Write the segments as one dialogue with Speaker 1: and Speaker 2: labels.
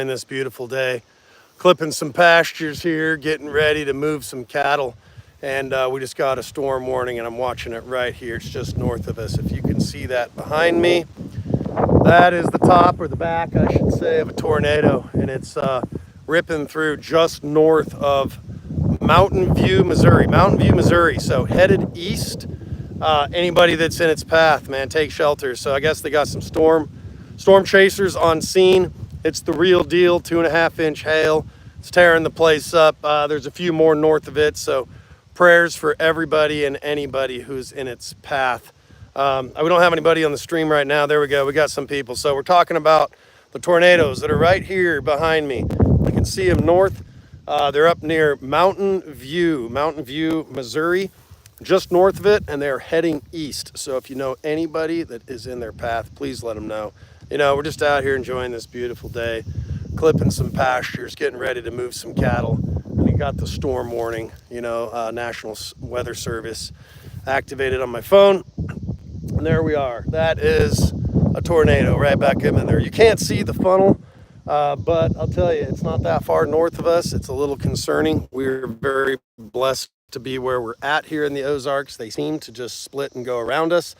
Speaker 1: this beautiful day, clipping some pastures here, getting ready to move some cattle. And we just got a storm warning, and I'm watching it right here. It's just north of us. If you can see that behind me, that is the top, or the back, I should say, of a tornado. And it's ripping through just north of Mountain View, Missouri. Mountain View, Missouri. So headed east. Anybody that's in its path, man, take shelter. So I guess they got some storm chasers on scene. It's the real deal, 2.5-inch hail. It's tearing the place up. There's a few more north of it, so prayers for everybody and anybody who's in its path. We don't have anybody on the stream right now. There we go. We got some people. So we're talking about the tornadoes that are right here behind me. You can see them north. They're up near Mountain View, Missouri, just north of it, and they're heading east. So if you know anybody that is in their path, please let them know. You know, we're just out here enjoying this beautiful day, clipping some pastures, getting ready to move some cattle. And we got the storm warning, National Weather Service activated on my phone. And there we are. That is a tornado right back in there. You can't see the funnel, but I'll tell you, it's not that far north of us. It's a little concerning. We're very blessed to be where we're at here in the Ozarks. They seem to just split and go around us,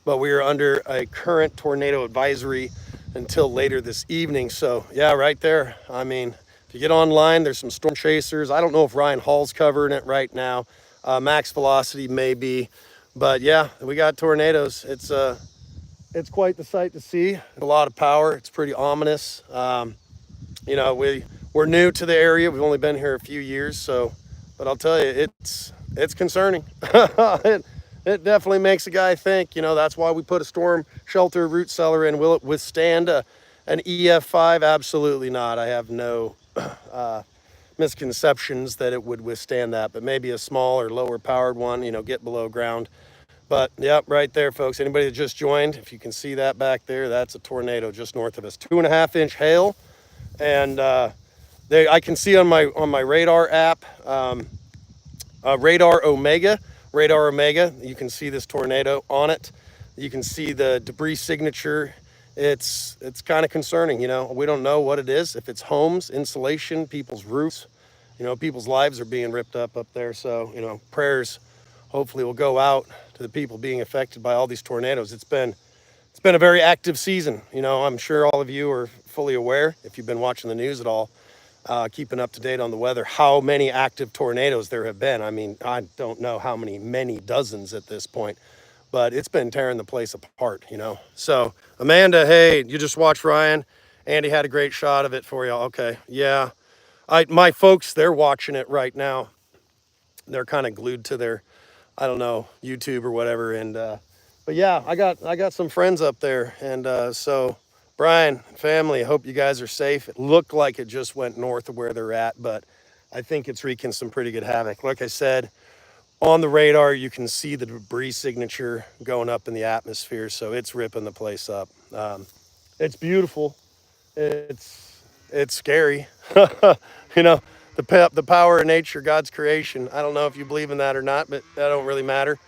Speaker 1: but we are under a current tornado advisory until later this evening. So yeah, right there. I mean, if you get online, there's some storm chasers. I don't know if Ryan Hall's covering it right now. Max Velocity may be, but yeah, we got tornadoes. It's quite the sight to see. A lot of power. It's pretty ominous. We're new to the area. We've only been here a few years, so, but I'll tell you, it's concerning. It definitely makes a guy think. That's why we put a storm shelter root cellar in. Will it withstand an EF5? Absolutely not. I have no misconceptions that it would withstand that, but maybe a small or lower powered one, get below ground. But yep, right there, folks. Anybody that just joined, if you can see that back there, that's a tornado just north of us. 2.5-inch hail, and I can see on my radar app, Radar Omega. You can see this tornado on it. You can see the debris signature. It's kind of concerning. We don't know what it is. If it's homes, insulation, people's roofs, people's lives are being ripped up there. So prayers hopefully will go out to the people being affected by all these tornadoes. It's been a very active season. I'm sure all of you are fully aware, if you've been watching the news at all, keeping up to date on the weather, how many active tornadoes there have been. I mean, I don't know how many dozens at this point, but it's been tearing the place apart, So Amanda, hey, you just watched Ryan. Andy had a great shot of it for you. Okay, yeah. My folks, they're watching it right now. They're kind of glued to their, I don't know, YouTube or whatever. And but yeah, I got some friends up there, and so Brian, family, I hope you guys are safe. It looked like it just went north of where they're at, but I think it's wreaking some pretty good havoc. Like I said, on the radar, you can see the debris signature going up in the atmosphere, so it's ripping the place up. It's beautiful. It's scary. The power of nature, God's creation. I don't know if you believe in that or not, but that don't really matter.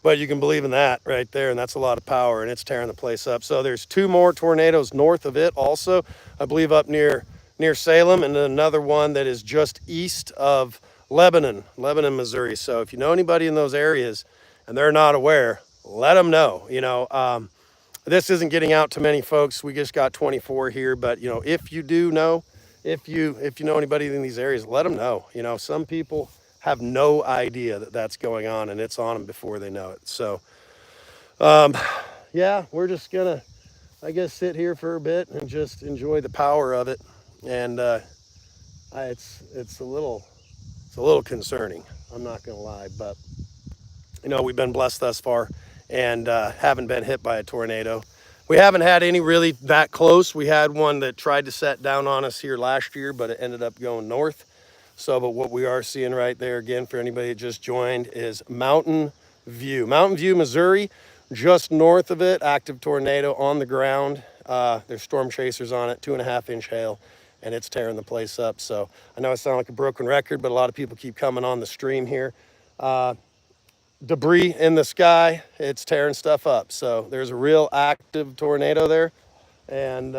Speaker 1: But you can believe in that right there, and that's a lot of power, and it's tearing the place up. So there's 2 more tornadoes north of it also, I believe up near Salem, and then another one that is just east of Lebanon, Missouri. So if you know anybody in those areas and they're not aware, let them know. This isn't getting out to many folks. We just got 24 here, but if you do know, if you know anybody in these areas, let them know. Some people have no idea that that's going on, and it's on them before they know it. So, yeah, we're just gonna, I guess, sit here for a bit and just enjoy the power of it. And it's a little concerning. I'm not gonna lie, but we've been blessed thus far, and haven't been hit by a tornado. We haven't had any really that close. We had one that tried to set down on us here last year, but it ended up going north. So, but what we are seeing right there, again, for anybody that just joined, is Mountain View, Missouri, just north of it, active tornado on the ground. There's storm chasers on it, 2.5-inch hail, and it's tearing the place up. So I know I sound like a broken record, but a lot of people keep coming on the stream here. Debris in the sky, it's tearing stuff up. So there's a real active tornado there. and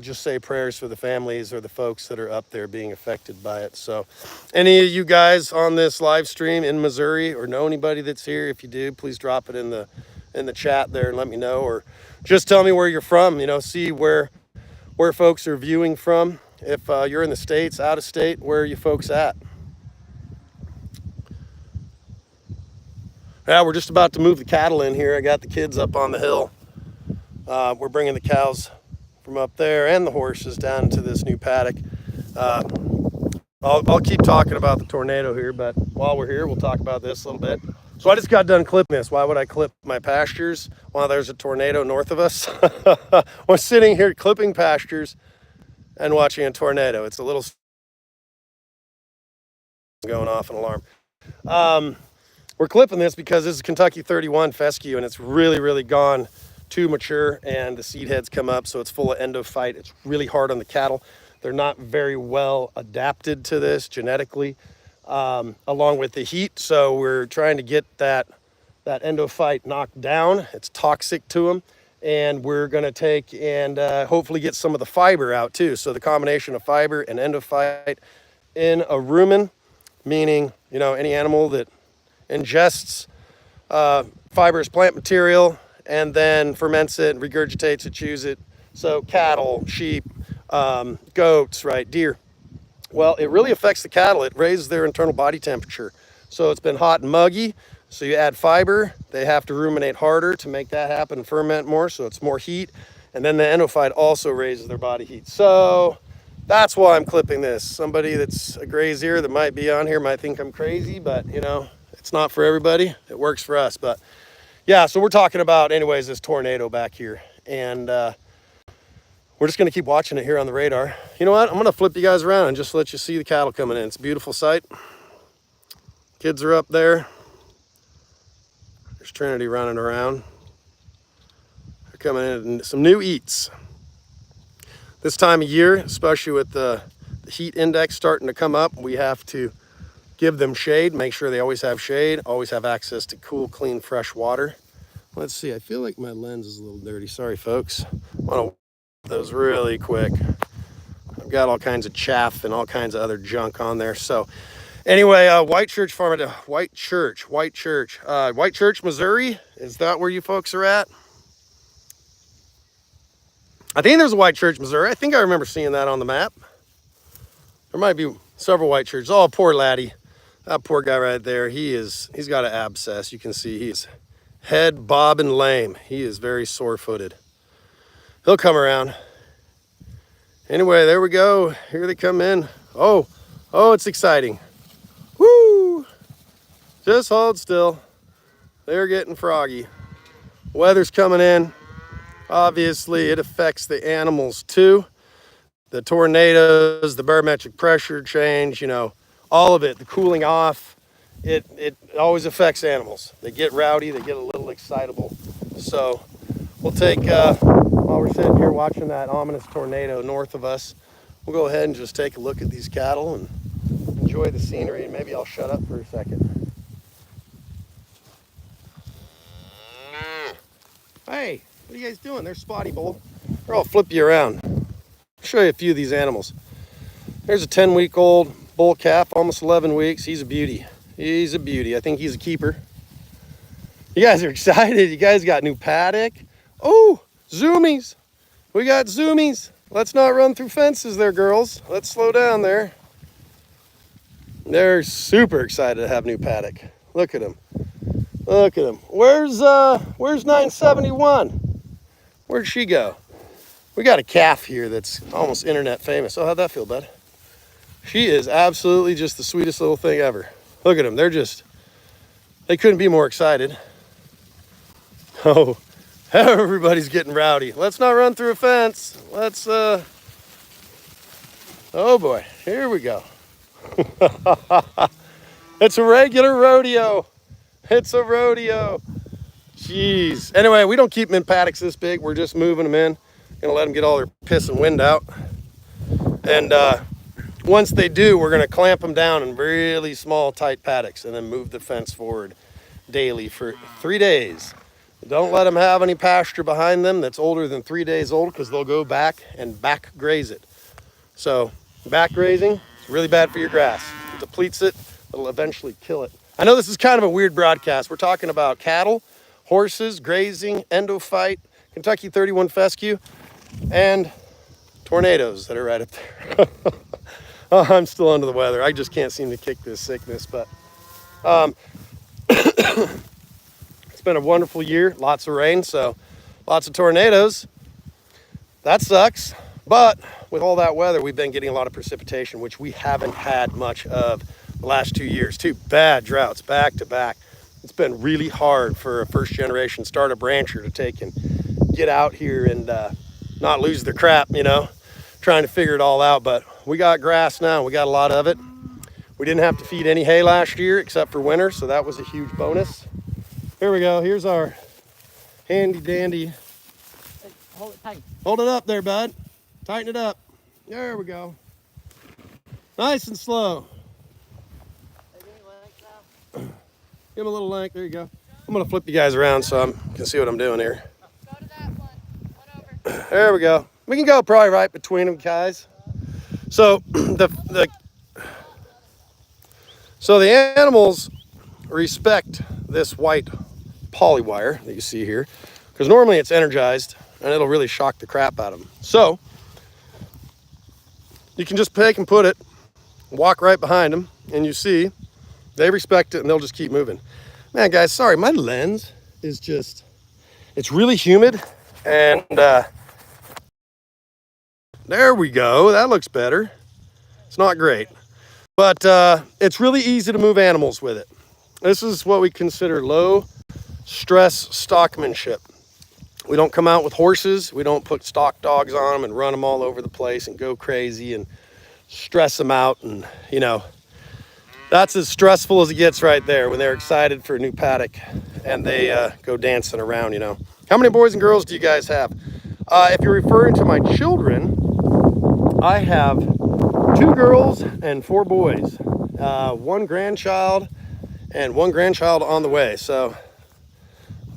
Speaker 1: just say prayers for the families or the folks that are up there being affected by it. So any of you guys on this live stream in Missouri or know anybody that's here, if you do, please drop it in the chat there and let me know, or just tell me where you're from, see where folks are viewing from. If you're in the States, out of state, where are you folks at? Yeah, we're just about to move the cattle in here. I got the kids up on the hill. We're bringing the cows from up there and the horses down to this new paddock. I'll keep talking about the tornado here, but while we're here, we'll talk about this a little bit. So I just got done clipping this. Why would I clip my pastures while there's a tornado north of us? We're sitting here clipping pastures and watching a tornado. It's a little going off an alarm. We're clipping this because this is Kentucky 31 fescue, and it's really, really gone too mature, and the seed heads come up, so it's full of endophyte. It's really hard on the cattle. They're not very well adapted to this genetically, along with the heat. So we're trying to get that endophyte knocked down. It's toxic to them, and we're going to take and hopefully get some of the fiber out too. So the combination of fiber and endophyte in a rumen, meaning any animal that ingests fibrous plant material and then ferments it and regurgitates it, chews it. So cattle, sheep, goats, right, deer. Well, it really affects the cattle. It raises their internal body temperature. So it's been hot and muggy. So you add fiber, they have to ruminate harder to make that happen and ferment more. So it's more heat. And then the endophyte also raises their body heat. So that's why I'm clipping this. Somebody that's a grazier that might be on here might think I'm crazy, but it's not for everybody. It works for us. But yeah, so we're talking about, anyways, this tornado back here. And we're just going to keep watching it here on the radar. You know what? I'm going to flip you guys around and just let you see the cattle coming in. It's a beautiful sight. Kids are up there. There's Trinity running around. They're coming in and some new eats. This time of year, especially with the heat index starting to come up, we have to give them shade, make sure they always have shade, always have access to cool, clean, fresh water. Let's see, I feel like my lens is a little dirty. Sorry, folks. I want to wipe those really quick. I've got all kinds of chaff and all kinds of other junk on there. So anyway, White Church, Missouri. Is that where you folks are at? I think there's a White Church, Missouri. I think I remember seeing that on the map. There might be several White Churches. Oh, poor laddie. That poor guy right there, he's got an abscess. You can see he's head bobbing lame. He is very sore-footed. He'll come around. Anyway, there we go. Here they come in. Oh, it's exciting. Woo! Just hold still. They're getting froggy. Weather's coming in. Obviously, it affects the animals too. The tornadoes, the barometric pressure change, all of it, the cooling off, it always affects animals. They get rowdy, they get a little excitable. So we'll take, while we're sitting here watching that ominous tornado north of us, we'll go ahead and just take a look at these cattle and enjoy the scenery, and maybe I'll shut up for a second. Hey, what are you guys doing? There's Spotty Bull. Or I'll flip you around. I'll show you a few of these animals. There's a 10-week-old bull calf, almost 11 weeks. He's a beauty. He's a beauty. I think he's a keeper. You guys are excited. You guys got new paddock. Oh, zoomies. We got zoomies. Let's not run through fences there, girls. Let's slow down there. They're super excited to have new paddock. Look at them. Look at them. Where's 971? Where'd she go? We got a calf here that's almost internet famous. Oh, how'd that feel, bud? She is absolutely just the sweetest little thing ever. Look at them. They couldn't be more excited. Oh, everybody's getting rowdy. Let's not run through a fence. Oh boy, here we go. It's a regular rodeo. It's a rodeo. Jeez. Anyway, we don't keep them in paddocks this big. We're just moving them in. Gonna let them get all their piss and wind out. And once they do, we're gonna clamp them down in really small, tight paddocks and then move the fence forward daily for 3 days. Don't let them have any pasture behind them that's older than 3 days old, because they'll go back and back graze it. So back grazing is really bad for your grass. It depletes it. It'll eventually kill it. I know this is kind of a weird broadcast. We're talking about cattle, horses, grazing, endophyte, Kentucky 31 fescue, and tornadoes that are right up there. Oh, I'm still under the weather. I just can't seem to kick this sickness, but it's been a wonderful year. Lots of rain, so lots of tornadoes. That sucks. But with all that weather, we've been getting a lot of precipitation, which we haven't had much of the last 2 years. 2 bad droughts back to back. It's been really hard for a first generation startup rancher to take and get out here and not lose their crap, you know, trying to figure it all out. But we got grass now. We got a lot of it. We didn't have to feed any hay last year except for winter, so that was a huge bonus. Here we go. Here's our handy dandy.
Speaker 2: Hold it tight.
Speaker 1: Hold it up there, bud. Tighten it up. There we go. Nice and slow. Give him a little length. There you go. I'm going to flip you guys around so you can see what I'm doing here.
Speaker 2: Go to that one. One over.
Speaker 1: There we go. We can go probably right between them, guys. So the animals respect this white poly wire that you see here, because normally it's energized and it'll really shock the crap out of them. So you can just take and put it, walk right behind them, and you see they respect it and they'll just keep moving. Man, guys, sorry, my lens is just, it's really humid, and there we go. That looks better. It's not great, but it's really easy to move animals with it. This is what we consider low stress stockmanship. We don't come out with horses. We don't put stock dogs on them and run them all over the place and go crazy and stress them out. And, you know, that's as stressful as it gets right there when they're excited for a new paddock and they go dancing around, you know. How many boys and girls do you guys have? If you're referring to my children, I have 2 girls and 4 boys, 1 grandchild and 1 grandchild on the way. So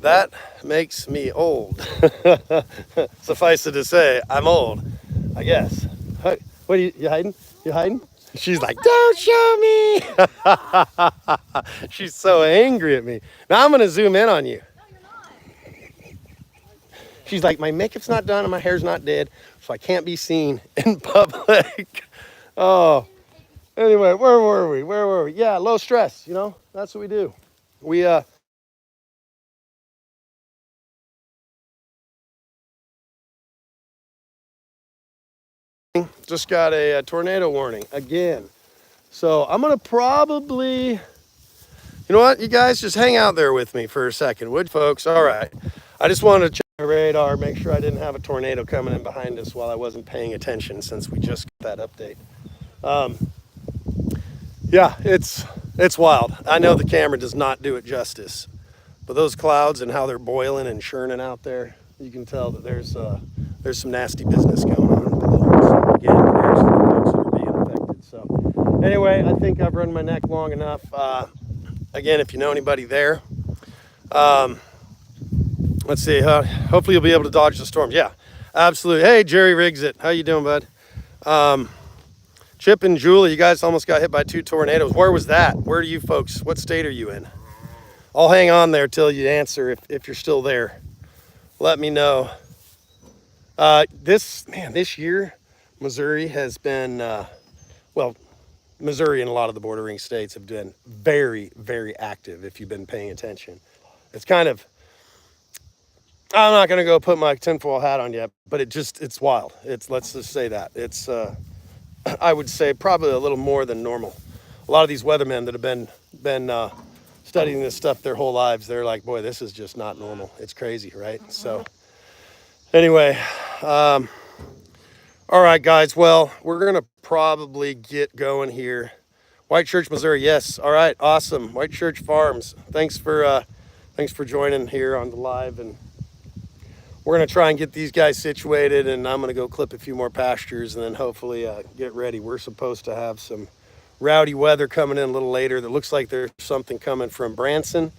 Speaker 1: that makes me old. Suffice it to say, I'm old, I guess. What are you hiding? You hiding? She's like, don't show me. She's so angry at me. Now I'm going to zoom in on you.
Speaker 2: No, you're not.
Speaker 1: She's like, my makeup's not done and my hair's not dead, so I can't be seen in public. Oh, anyway, where were we? Yeah, low stress, you know, that's what we do. We, just got a tornado warning again. So I'm going to probably, you know what, you guys just hang out there with me for a second, would you, folks? All right. I just wanted to check my radar, make sure I didn't have a tornado coming in behind us while I wasn't paying attention, since we just got that update. Yeah, it's wild. I know the camera does not do it justice, but those clouds and how they're boiling and churning out there, you can tell that there's some nasty business going on below. So again, prayers to the folks that are being affected. So anyway, I think I've run my neck long enough. Again, if you know anybody there, let's see. Hopefully you'll be able to dodge the storms. Yeah, absolutely. Hey, Jerry Riggs it. How you doing, bud? Chip and Julie, you guys almost got hit by 2 tornadoes. Where was that? Where are you folks? What state are you in? I'll hang on there till you answer if you're still there. Let me know. This year, Missouri has been, well, Missouri and a lot of the bordering states have been very, very active if you've been paying attention. It's kind of, I'm not going to go put my tinfoil hat on yet, but it's wild. Let's just say that. It's, I would say probably a little more than normal. A lot of these weathermen that have been studying this stuff their whole lives, they're like, boy, this is just not normal. It's crazy, right? So anyway, all right, guys. Well, we're going to probably get going here. White Church, Missouri. Yes. All right. Awesome. White Church Farms. Thanks for joining here on the live, and we're going to try and get these guys situated, and I'm going to go clip a few more pastures and then hopefully get ready. We're supposed to have some rowdy weather coming in a little later. That looks like there's something coming from Branson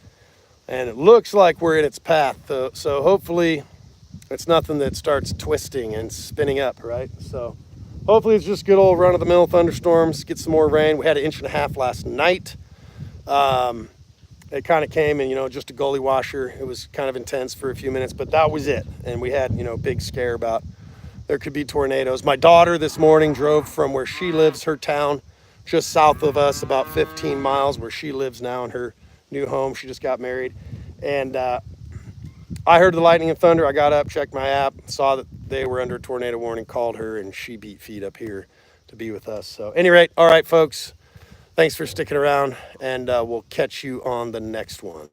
Speaker 1: and it looks like we're in its path. So hopefully it's nothing that starts twisting and spinning up, right? So hopefully it's just good old run-of-the-mill thunderstorms. Get some more rain. We had 1.5 inches last night. It kind of came and, just a gully washer. It was kind of intense for a few minutes, but that was it. And we had, a big scare about there could be tornadoes. My daughter this morning drove from where she lives, her town, just south of us, about 15 miles, where she lives now in her new home. She just got married. And I heard the lightning and thunder. I got up, checked my app, saw that they were under a tornado warning, called her, and she beat feet up here to be with us. So, any rate, all right, folks. Thanks for sticking around, and we'll catch you on the next one.